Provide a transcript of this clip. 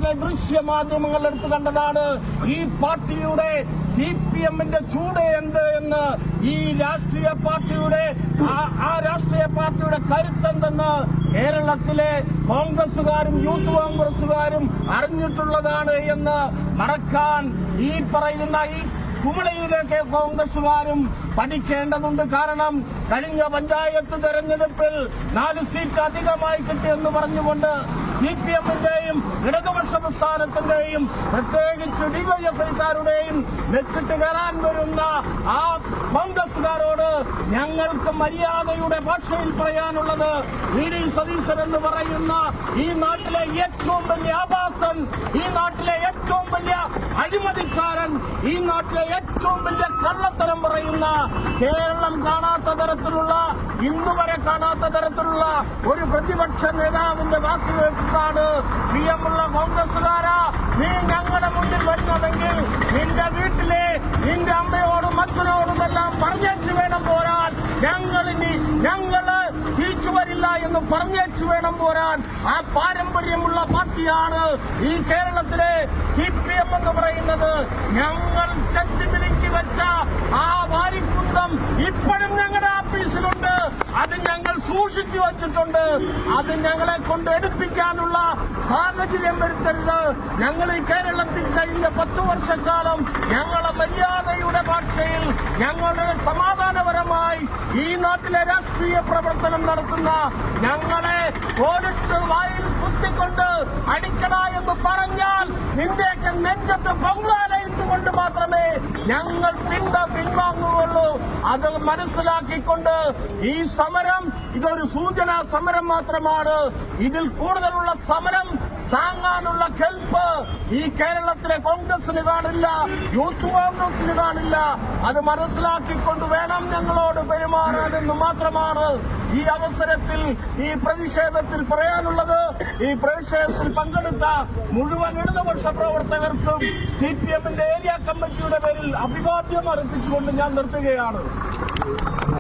ദൃശ്യമാധ്യമങ്ങൾ എടുത്തു കണ്ടതാണ് ഈ പാർട്ടിയുടെ CPM-ന്റെ ചൂട് എന്ത് എന്ന്, ഈ രാഷ്ട്രീയ പാർട്ടിയുടെ ആ രാഷ്ട്രീയ പാർട്ടിയുടെ കരുത്തെന്തെന്ന് കേരളത്തിലെ കോൺഗ്രസുകാരും യൂത്ത് കോൺഗ്രസുകാരും അറിഞ്ഞിട്ടുള്ളതാണ് എന്ന് മറക്കാൻ ഈ പറയുന്ന ഈ കുമളിയിലേക്ക് കോൺഗ്രസുകാരും പഠിക്കേണ്ടതുണ്ട്. കാരണം കഴിഞ്ഞ പഞ്ചായത്ത് തെരഞ്ഞെടുപ്പിൽ 4 സീറ്റ് അധികമായി കിട്ടിയെന്ന് പറഞ്ഞുകൊണ്ട് CPM-ന്റെയും ഇടതുപക്ഷ പ്രസ്ഥാനത്തിന്റെയും പ്രത്യേകിച്ച് ഡിവൈഎഫ്ഐക്കാരുടെയും നെക്കിട്ട് കയറാൻ വരുന്ന ആ കോൺഗ്രസുകാരോട് ഞങ്ങൾക്ക് മര്യാദയുടെ ഭാഷയിൽ പറയാനുള്ളത്, VD സതീശൻ എന്ന് പറയുന്ന ഈ നാട്ടിലെ ഏറ്റവും വലിയ ആഭാസൻ, ഈ നാട്ടിലെ ഏറ്റവും വലിയ അഴിമതിക്കാരൻ, ഈ നാട്ടിലെ ഏറ്റവും വലിയ കള്ളത്തരം പറയുന്ന, കേരളം കാണാത്ത തരത്തിലുള്ള, ഇന്നുവരെ കാണാത്ത തരത്തിലുള്ള ഒരു പ്രതിപക്ഷ നേതാവിന്റെ വാക്ക് കേട്ടിട്ടാണ് പ്രിയമുള്ള കോൺഗ്രസുകാരാ, നീ ഞങ്ങളുടെ മുന്നിൽ വരുന്നതെങ്കിൽ നിന്റെ വീട്ടിലെ നിന്റെ അമ്മയോടും അച്ഛനോടുമെല്ലാം പറഞ്ഞേച്ചു വേണം പോരാൻ. ഞങ്ങള് തിരിച്ചു വരില്ല എന്ന് പറഞ്ഞേച്ചു വേണം പോരാൻ. ആ പാരമ്പര്യമുള്ള പാർട്ടിയാണ് ഈ കേരളത്തിലെ CPM എന്ന് പറയുന്നത്. ഞങ്ങൾ ചെത്തിമിനുക്കി വെച്ച ആ വാരിക്കുന്തം ഇപ്പോഴും ഞങ്ങളുടെ ആഫീസിലുണ്ട്. അത് ഞങ്ങൾ സൂക്ഷിച്ചു വച്ചിട്ടുണ്ട്. അത് ഞങ്ങളെ കൊണ്ട് എടുപ്പിക്കാനുള്ള സാഹചര്യം വരുത്തരുത്. ഞങ്ങൾ ഈ കേരളത്തിൽ കഴിഞ്ഞ 10 വർഷക്കാലം ഞങ്ങളെ മര്യാദയുടെ ഭാഷയിൽ ഞങ്ങളുടെ സമാധാനപരമായി ഈ നാട്ടിലെ രാഷ്ട്രീയ പ്രവർത്തനം നടത്തുന്ന ഞങ്ങളെ ഓടിട്ട് വായിൽ കുത്തിക്കൊണ്ട് അടിക്കണ എന്ന് പറഞ്ഞാൽ നിന്റെയൊക്കെ നെഞ്ചത്ത് പൊങ്കാലയിട്ടുകൊണ്ട് മാത്രമേ ഞങ്ങൾ പിൻവാങ്ങുകയുള്ളൂ. അത് മനസ്സിലാക്കിക്കൊണ്ട് ഈ സമരം ഇതൊരു സൂചനാ സമരം മാത്രമാണ്. ഇതിൽ കൂടുതലുള്ള സമരം താങ്ങാനുള്ള കെൽപ്പ് ഈ കേരളത്തിലെ കോൺഗ്രസിന് കാണില്ല, യൂത്ത് കോൺഗ്രസിന് കാണില്ല. അത് മനസ്സിലാക്കിക്കൊണ്ട് വേണം ഞങ്ങളോട് പെരുമാറാനെന്ന് മാത്രമാണ് ഈ അവസരത്തിൽ ഈ പ്രതിഷേധത്തിൽ പറയാനുള്ളത്. ഈ പ്രതിഷേധത്തിൽ പങ്കെടുത്ത മുഴുവൻ ഇടതുപക്ഷ പ്രവർത്തകർക്കും CPM-ന്റെ ഏരിയ കമ്മിറ്റിയുടെ പേരിൽ അഭിവാദ്യം അർപ്പിച്ചുകൊണ്ട് ഞാൻ നിർത്തുകയാണ്.